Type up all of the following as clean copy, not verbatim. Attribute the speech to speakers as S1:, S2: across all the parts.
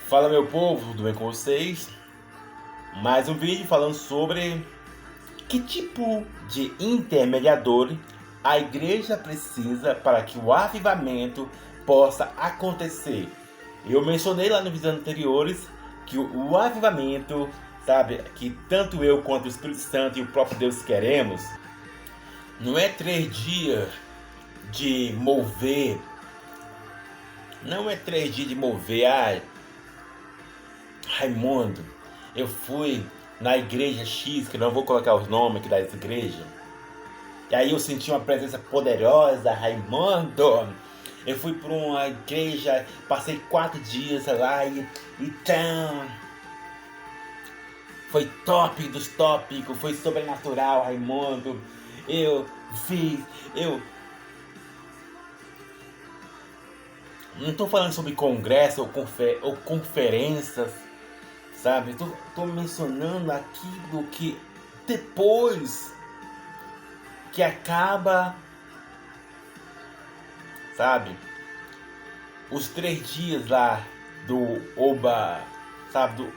S1: Fala meu povo, tudo bem com vocês? Mais um vídeo falando sobre que tipo de intermediador a igreja precisa para que o avivamento possa acontecer. Eu mencionei lá nos vídeos anteriores que o avivamento, sabe, que tanto eu quanto o Espírito Santo e o próprio Deus queremos, não é 3 dias de mover, não é 3 dias de mover, Raimundo, eu fui na igreja X, que não vou colocar os nomes aqui das igrejas. E aí eu senti uma presença poderosa, Raimundo. Eu fui para uma igreja, passei 4 dias lá e então foi top dos tópicos, foi sobrenatural, Raimundo. Eu fiz, eu não estou falando sobre congresso ou conferências, sabe? Tô mencionando aquilo que depois que acaba, sabe? Os 3 dias lá do Oba, sabe?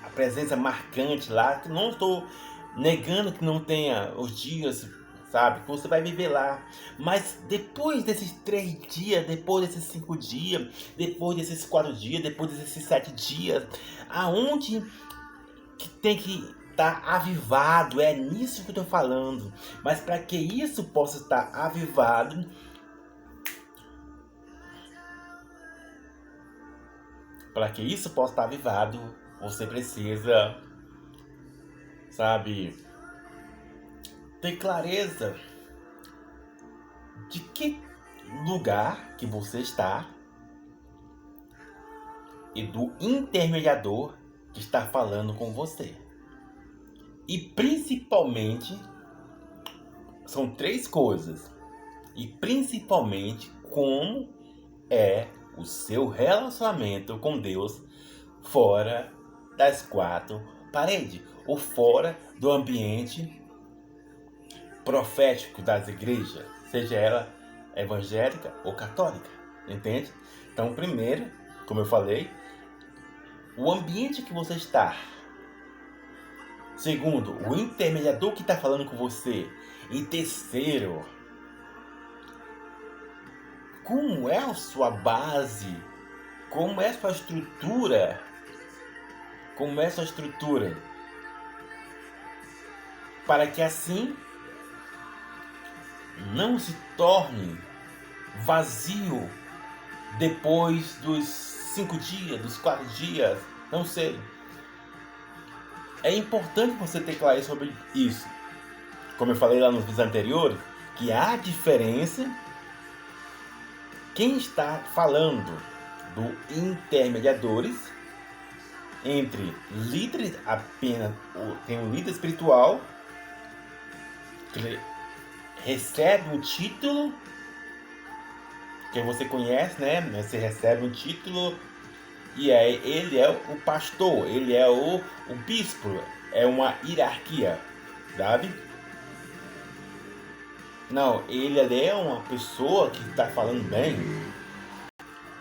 S1: A presença marcante lá. Não estou negando que não tenha os dias, sabe? Que você vai viver lá. Mas depois desses 3 dias, depois desses 5 dias, depois desses 4 dias, depois desses 7 dias, aonde que tem que estar avivado? É nisso que eu estou falando. Mas para que isso possa estar avivado, você precisa, sabe, ter clareza de que lugar que você está e do intermediador que está falando com você. E principalmente, são 3 coisas. E principalmente, como é o seu relacionamento com Deus fora das 4 paredes, ou fora do ambiente profético das igrejas, seja ela evangélica ou católica, entende? Então, primeiro, como eu falei, o ambiente que você está. Segundo, o intermediador que está falando com você. E terceiro, como é a sua base? Como é a sua estrutura? Como é a sua estrutura? Para que assim não se torne vazio depois dos 5 dias, dos 4 dias, não sei. É importante você ter clareza sobre isso. Como eu falei lá nos vídeos anteriores, que há diferença. Quem está falando do intermediadores entre líderes apenas, tem um líder espiritual que recebe um título que você conhece, né? Você recebe um título e ele é o pastor, ele é o bispo, é uma hierarquia, sabe? Não, ele é uma pessoa que está falando bem.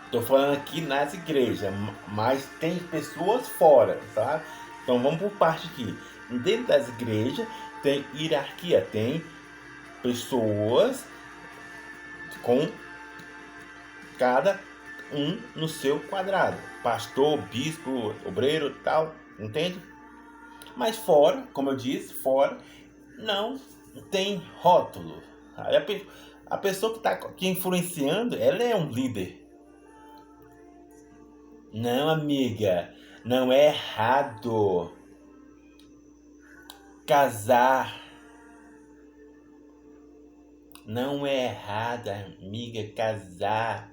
S1: Estou falando aqui nas igrejas, mas tem pessoas fora, sabe? Então vamos por parte aqui. Dentro das igrejas tem hierarquia, tem pessoas com cada um no seu quadrado. Pastor, bispo, obreiro, tal, entende? Mas fora, como eu disse, fora não tem rótulo. A pessoa que está aqui influenciando, ela é um líder. Não, amiga, não é errado casar. Não é errado, amiga, casar.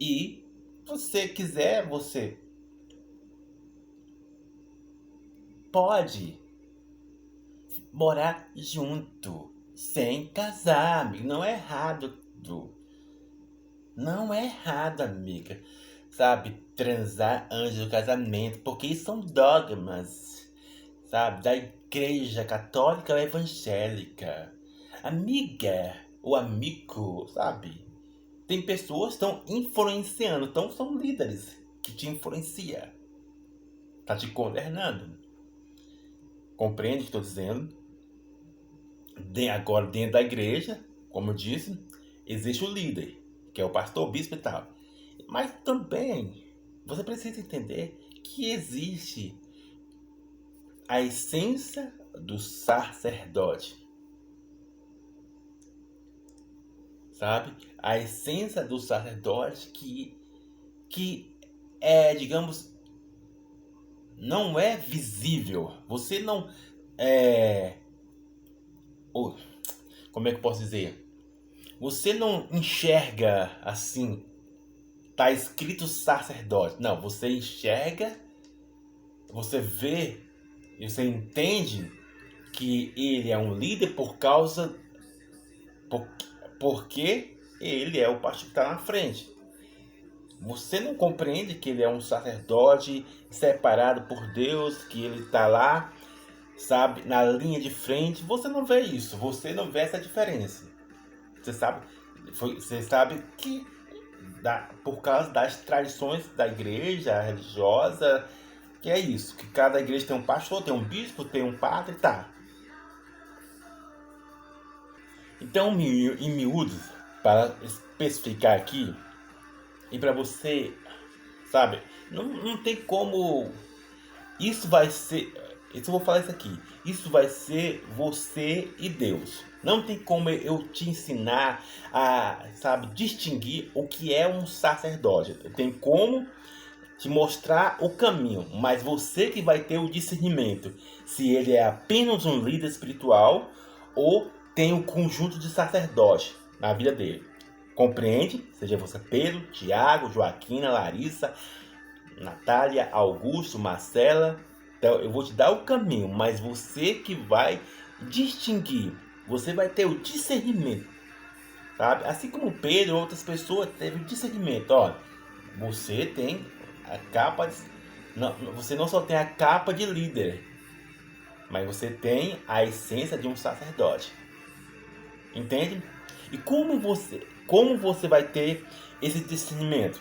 S1: E você quiser, você pode morar junto, sem casar, amiga. Não é errado. Não é errado, amiga. Sabe, transar antes do casamento, porque isso são dogmas, sabe, da igreja católica ou evangélica. Amiga, ou amigo, sabe? Tem pessoas que estão influenciando, então são líderes que te influencia, está te governando. Compreende o que estou dizendo? Agora, dentro da igreja, como eu disse, existe o líder, que é o pastor, o bispo e tal. Mas também você precisa entender que existe a essência do sacerdote. Sabe? A essência do sacerdote que é, digamos, não é visível. Você não é... Como é que eu posso dizer? Você não enxerga assim, tá escrito sacerdote. Não, você enxerga, você vê, e você entende que ele é um líder porque ele é o pastor que está na frente. Você não compreende que ele é um sacerdote separado por Deus, que ele está lá, sabe, na linha de frente. Você não vê isso, você não vê essa diferença. Você sabe que por causa das tradições da igreja religiosa, que é isso, que cada igreja tem um pastor, tem um bispo, tem um padre, tá. Então, em miúdos, para especificar aqui, e para você, sabe, não tem como. Isso vai ser. Eu vou falar isso aqui. Isso vai ser você e Deus. Não tem como eu te ensinar a, sabe, distinguir o que é um sacerdote. Tem como te mostrar o caminho, mas você que vai ter o discernimento se ele é apenas um líder espiritual ou tem um conjunto de sacerdotes na vida dele. Compreende? Seja você Pedro, Tiago, Joaquina, Larissa, Natália, Augusto, Marcela. Então eu vou te dar o caminho, mas você que vai distinguir, você vai ter o discernimento, sabe? Assim como Pedro, outras pessoas teve o discernimento. Ó, você tem a capa de, não, você não só tem a capa de líder, mas você tem a essência de um sacerdote. Entende? E como você vai ter esse discernimento?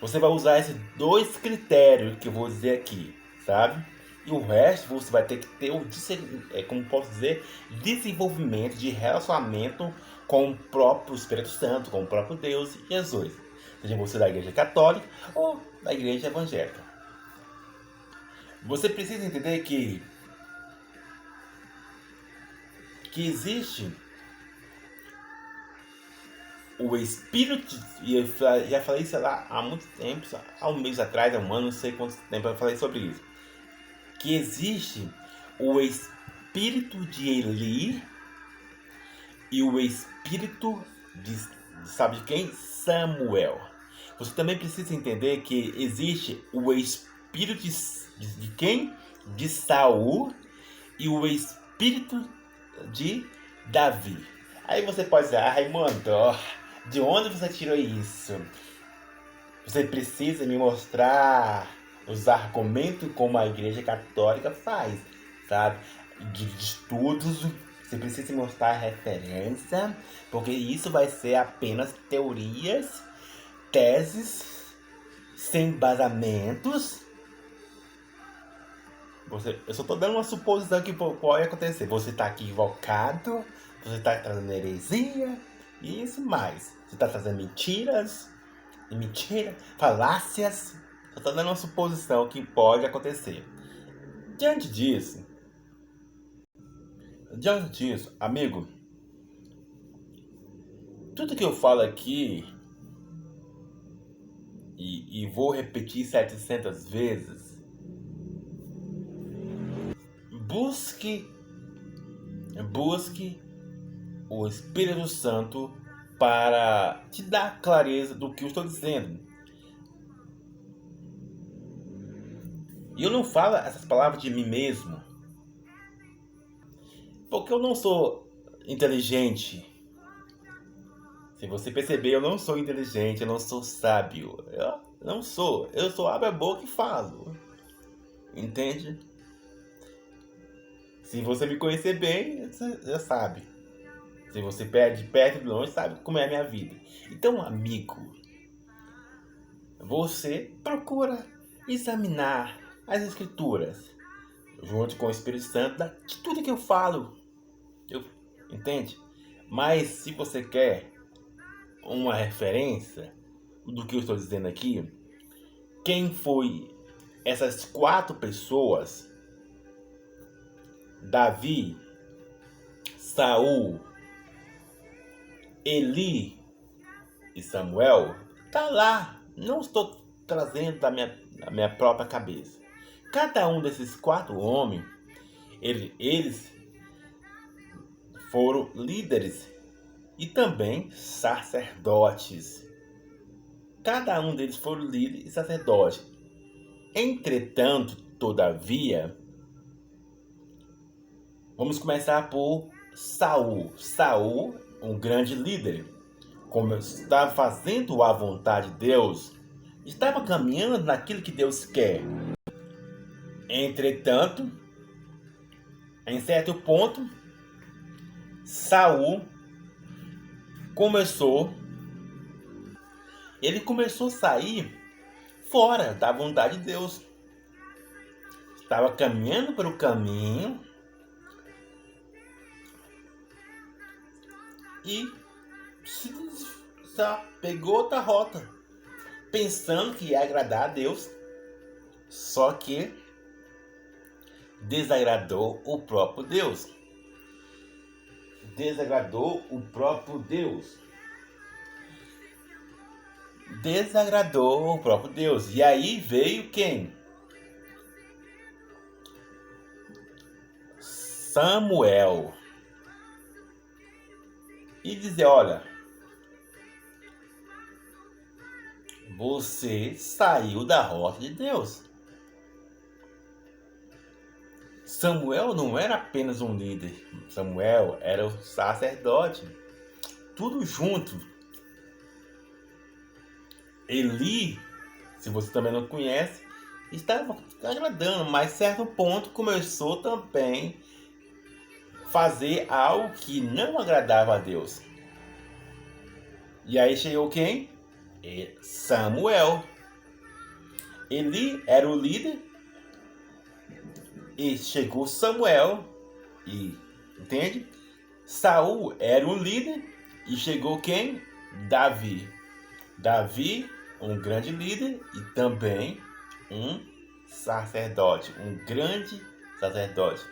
S1: Você vai usar esses dois critérios que eu vou dizer aqui, sabe? E o resto você vai ter que ter o como posso dizer, desenvolvimento de relacionamento com o próprio Espírito Santo, com o próprio Deus e Jesus. Seja você da igreja católica ou da igreja evangélica. Você precisa entender que existe o Espírito, e eu já falei isso lá há muito tempo, há um mês atrás, há um ano, não sei quanto tempo eu falei sobre isso. Que existe o Espírito de Eli e o Espírito sabe de quem? Samuel. Você também precisa entender que existe o Espírito de quem? De Saul e o Espírito de Davi. Aí você pode dizer, Raimundo, de onde você tirou isso? Você precisa me mostrar os argumentos como a igreja católica faz, sabe? De estudos, você precisa mostrar a referência, porque isso vai ser apenas teorias, teses, sem embasamentos. Eu só estou dando uma suposição que pode acontecer. Você está equivocado, você está trazendo heresia, e isso mais. Você está trazendo mentiras, falácias. Só estou dando uma suposição que pode acontecer. Diante disso, amigo, tudo que eu falo aqui, e vou repetir 700 vezes, busque o Espírito Santo para te dar clareza do que eu estou dizendo. E eu não falo essas palavras de mim mesmo, porque eu não sou inteligente. Se você perceber, eu não sou inteligente, eu não sou sábio. Eu não sou. Eu só abro a boca e falo. Entende? Se você me conhecer bem, você já sabe. Se você pede de perto e de longe, sabe como é a minha vida. Então, amigo, você procura examinar as escrituras junto com o Espírito Santo de tudo que eu falo. Entende? Mas se você quer uma referência do que eu estou dizendo aqui, quem foi essas 4 pessoas, Davi, Saul, Eli e Samuel, tá lá. Não estou trazendo da minha própria cabeça. Cada um desses 4 homens, eles foram líderes e também sacerdotes. Cada um deles foram líder e sacerdote. Entretanto, todavia, vamos começar por Saul. Saul, um grande líder, como estava fazendo a vontade de Deus, estava caminhando naquilo que Deus quer. Entretanto, em certo ponto, Saul começou a sair fora da vontade de Deus. Estava caminhando pelo caminho e só pegou outra rota, pensando que ia agradar a Deus, só que desagradou o próprio Deus. Desagradou o próprio Deus. E aí veio quem? Samuel. E dizer, olha, você saiu da rota de Deus. Samuel não era apenas um líder. Samuel era o sacerdote. Tudo junto. Eli, se você também não conhece, estava agradando, mas certo ponto começou também a fazer algo que não agradava a Deus. E aí chegou quem? Samuel. Eli era o líder e chegou Samuel. E entende? Saul era o líder e chegou quem? Davi. Davi, um grande líder e também um sacerdote, um grande sacerdote.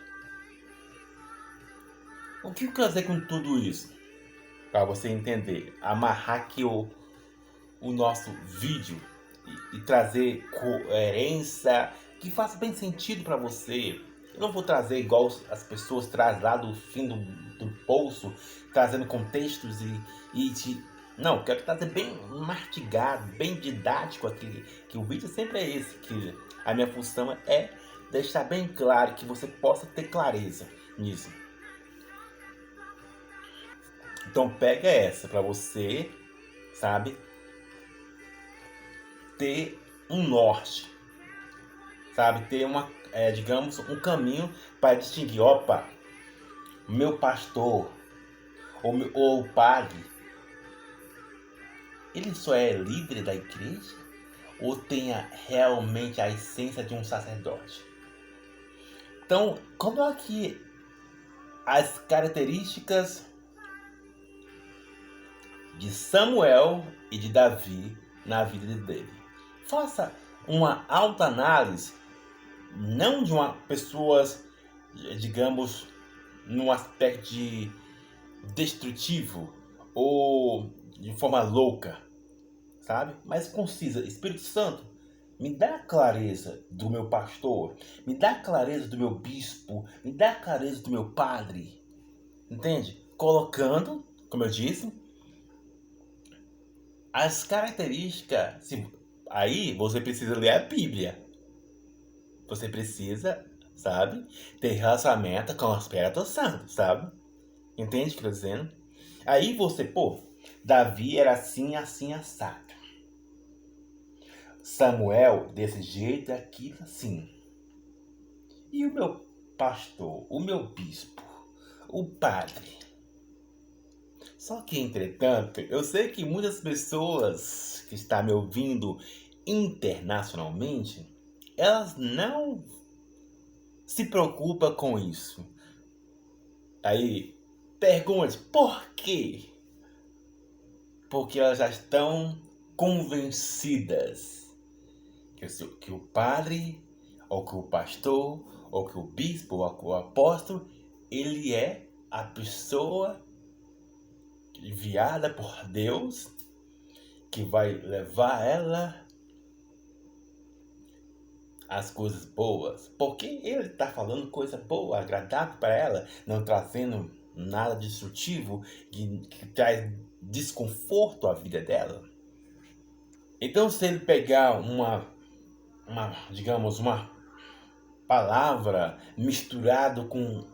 S1: O que eu quero dizer com tudo isso? Para você entender, amarrar aqui o nosso vídeo e trazer coerência que faça bem sentido para você. Eu não vou trazer igual as pessoas trazem lá do fim do poço, trazendo contextos não, quero trazer bem mastigado, bem didático aqui, que o vídeo sempre é esse, que a minha função é deixar bem claro, que você possa ter clareza nisso. Então pega essa para você, sabe, ter um norte, sabe, ter digamos, um caminho para distinguir, opa, meu pastor ou o padre, ele só é líder da igreja ou tem realmente a essência de um sacerdote? Então, coloque as características de Samuel e de Davi na vida dele. Faça uma autoanálise, não de uma pessoa, digamos, num aspecto destrutivo ou de forma louca, sabe? Mas concisa. Espírito Santo, me dá a clareza do meu pastor, me dá a clareza do meu bispo, me dá a clareza do meu padre, entende? Colocando, como eu disse, as características. Aí você precisa ler a Bíblia. Você precisa, sabe, ter relacionamento com o Espírito Santo, sabe? Entende o que eu tô dizendo? Aí você, Davi era assim, assim, assado. Samuel, desse jeito, aquilo, assim. E o meu pastor, o meu bispo, o padre? Só que, entretanto, eu sei que muitas pessoas que estão me ouvindo internacionalmente, elas não se preocupam com isso. Aí, pergunte por quê? Porque elas já estão convencidas que o padre, ou que o pastor, ou que o bispo, ou que o apóstolo, ele é a pessoa enviada por Deus que vai levar ela às coisas boas, porque ele está falando coisa boa, agradável para ela, não trazendo nada destrutivo que traz desconforto à vida dela. Então, se ele pegar digamos, uma palavra misturado com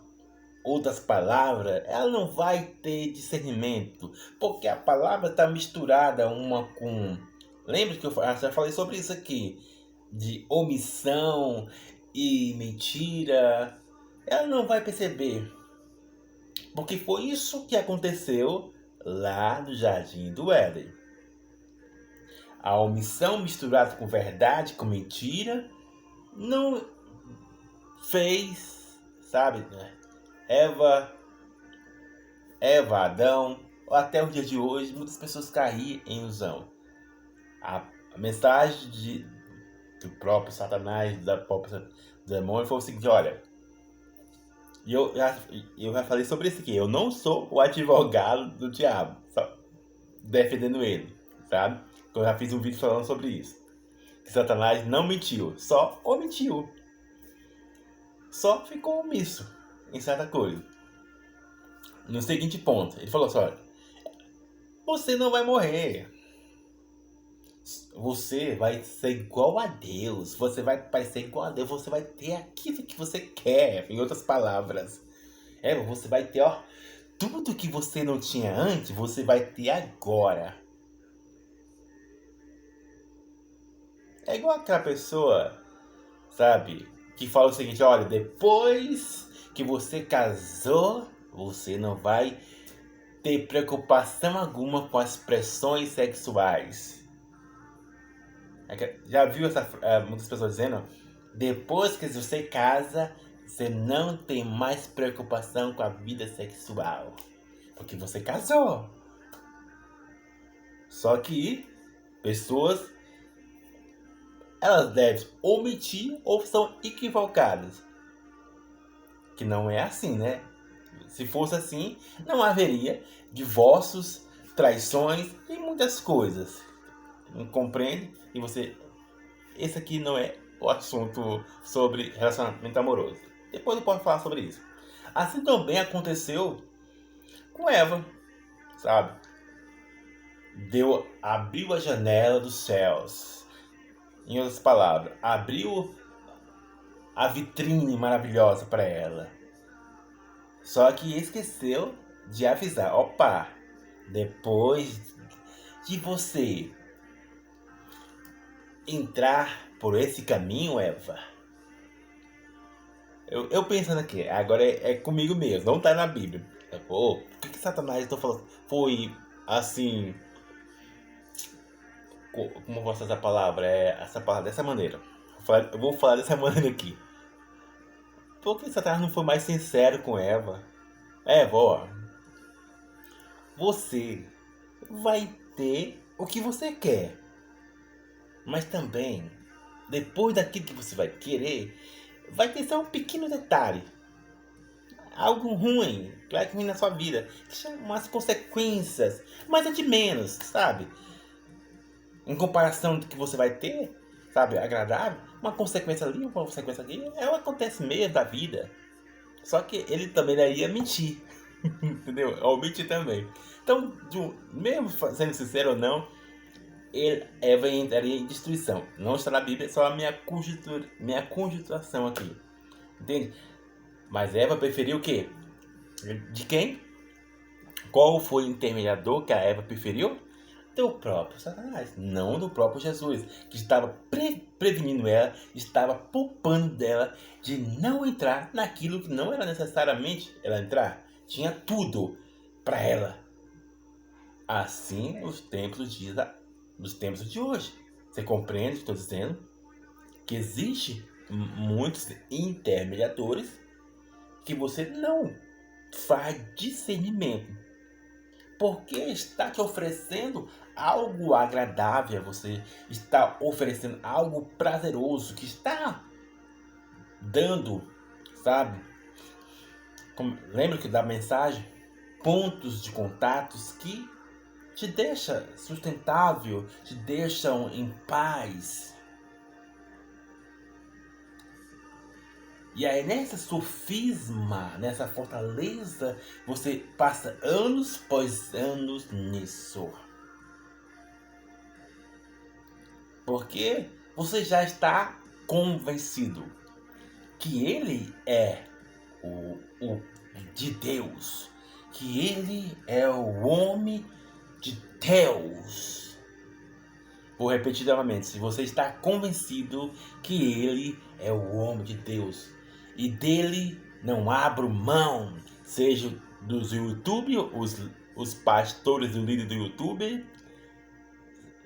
S1: outras palavras, ela não vai ter discernimento, porque a palavra está misturada uma com... Lembra que eu já falei sobre isso aqui, de omissão e mentira? Ela não vai perceber, porque foi isso que aconteceu lá no Jardim do Éden. A omissão misturada com verdade, com mentira, não fez, sabe, Eva, Adão, ou até o dia de hoje, muitas pessoas caíram em ilusão. A mensagem do próprio Satanás, do próprio demônio, foi o seguinte: olha, eu já falei sobre isso aqui, eu não sou o advogado do diabo, só defendendo ele, sabe? Eu já fiz um vídeo falando sobre isso. Que Satanás não mentiu, só omitiu. Só ficou omisso em certa coisa. No seguinte ponto, ele falou assim: olha, você não vai morrer. Você vai ser igual a Deus. Você vai ser igual a Deus. Você vai ter aquilo que você quer. Em outras palavras. Você vai ter, tudo que você não tinha antes, você vai ter agora. É igual aquela pessoa, sabe, que fala o seguinte: olha, depois que você casou, você não vai ter preocupação alguma com as pressões sexuais. Já viu muitas pessoas dizendo: depois que você casa, você não tem mais preocupação com a vida sexual, porque você casou. Só que pessoas, elas devem omitir ou são equivocadas. Que não é assim, né? Se fosse assim, não haveria divórcios, traições e muitas coisas. Não compreende? E você... Esse aqui não é o assunto sobre relacionamento amoroso. Depois eu posso falar sobre isso. Assim também aconteceu com Eva, sabe? Abriu a janela dos céus. Em outras palavras, abriu a vitrine maravilhosa para ela. Só que esqueceu de avisar: opa, depois de você entrar por esse caminho, Eva. Eu pensando aqui, agora é comigo mesmo, não tá na Bíblia. Por que Satanás falando, foi assim... Como eu posso usar a palavra? Essa palavra dessa maneira. Eu vou falar dessa maneira aqui. Por que Satanás não foi mais sincero com Eva? Eva, você vai ter o que você quer. Mas também, depois daquilo que você vai querer, vai ter só um pequeno detalhe. Algo ruim que vai vir na sua vida. Que são umas consequências. Mas é de menos, sabe? Em comparação do que você vai ter, sabe, agradável, uma consequência ali, uma consequência aqui, acontece mesmo da vida. Só que ele também iria mentir, entendeu? Ou mentir também. Então, mesmo sendo sincero ou não, Eva entraria em destruição. Não está na Bíblia, é só a minha conjecturação aqui, entende? Mas Eva preferiu o quê? De quem? Qual foi o intermediador que a Eva preferiu? Do próprio Satanás, não do próprio Jesus, que estava prevenindo ela, estava poupando dela de não entrar naquilo que não era necessariamente ela entrar. Tinha tudo para ela. Assim nos tempos de hoje. Você compreende o que estou dizendo? Que existe muitos intermediadores que você não faz discernimento. Porque está te oferecendo algo agradável a você, está oferecendo algo prazeroso, que está dando, sabe? Lembra que da mensagem? Pontos de contatos que te deixam sustentável, te deixam em paz. E aí nessa sofisma, nessa fortaleza, você passa anos após anos nisso. Porque você já está convencido que ele é o de Deus, que ele é o homem de Deus. Vou repetir novamente, se você está convencido que ele é o homem de Deus e dele não abro mão, seja dos YouTube, os pastores do líder do YouTube,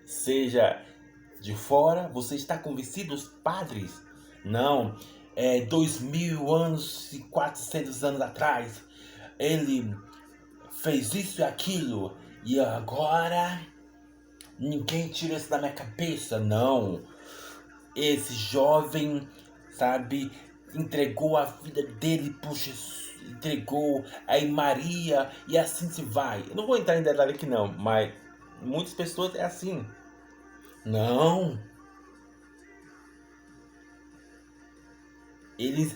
S1: seja de fora, você está convencido, os padres, não, 2000 anos e 400 anos atrás, ele fez isso e aquilo, e agora ninguém tira isso da minha cabeça, não. Esse jovem, sabe, entregou a vida dele por Jesus, entregou aí Maria, e assim se vai. Eu não vou entrar em detalhe aqui não, mas muitas pessoas é assim. Não. Ele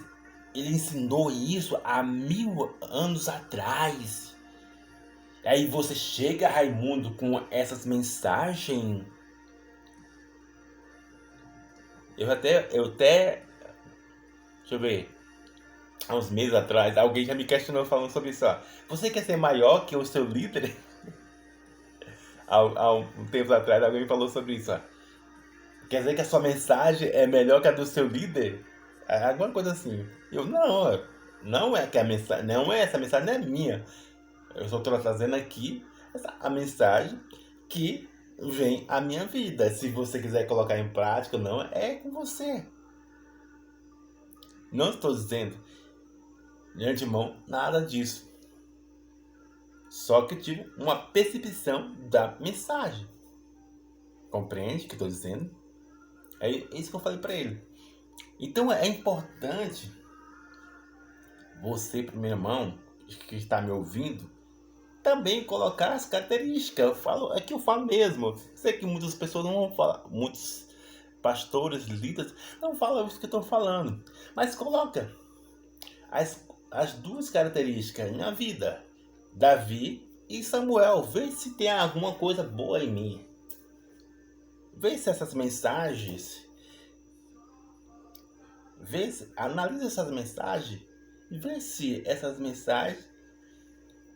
S1: ensinou isso há 1000 anos atrás. Aí você chega, Raimundo, com essas mensagens. Eu até, deixa eu ver, há uns meses atrás, alguém já me questionou falando sobre isso, ó. Você quer ser maior que o seu líder? Há um tempo atrás, alguém falou sobre isso, ó. Quer dizer que a sua mensagem é melhor que a do seu líder? Alguma coisa assim. Eu, não, não é que a mensagem, não é, essa mensagem não é minha. Eu só estou trazendo aqui a mensagem que vem à minha vida. Se você quiser colocar em prática ou não, é com você. Não estou dizendo de antemão nada disso. Só que tive uma percepção da mensagem. Compreende o que eu estou dizendo? É isso que eu falei para ele. Então é importante você, primeira mão, que está me ouvindo, também colocar as características. É que eu falo mesmo. Sei que muitas pessoas não vão falar, muitos pastores, líderes, não falam isso que eu estou falando. Mas coloca as duas características na vida. Davi e Samuel. Vê se tem alguma coisa boa em mim. Vê se essas mensagens. Analisa essas mensagens. Vê se essas mensagens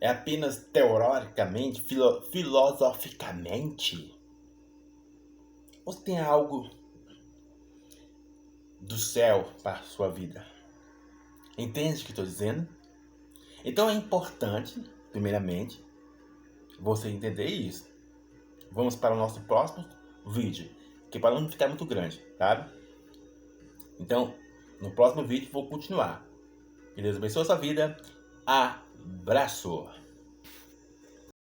S1: é apenas teoricamente, filosoficamente, ou tem algo do céu para a sua vida. Entende o que estou dizendo? Então é importante, primeiramente, você entender isso. Vamos para o nosso próximo vídeo, que para não ficar muito grande, tá? Então, no próximo vídeo vou continuar. Que Deus abençoe a sua vida. Abraço!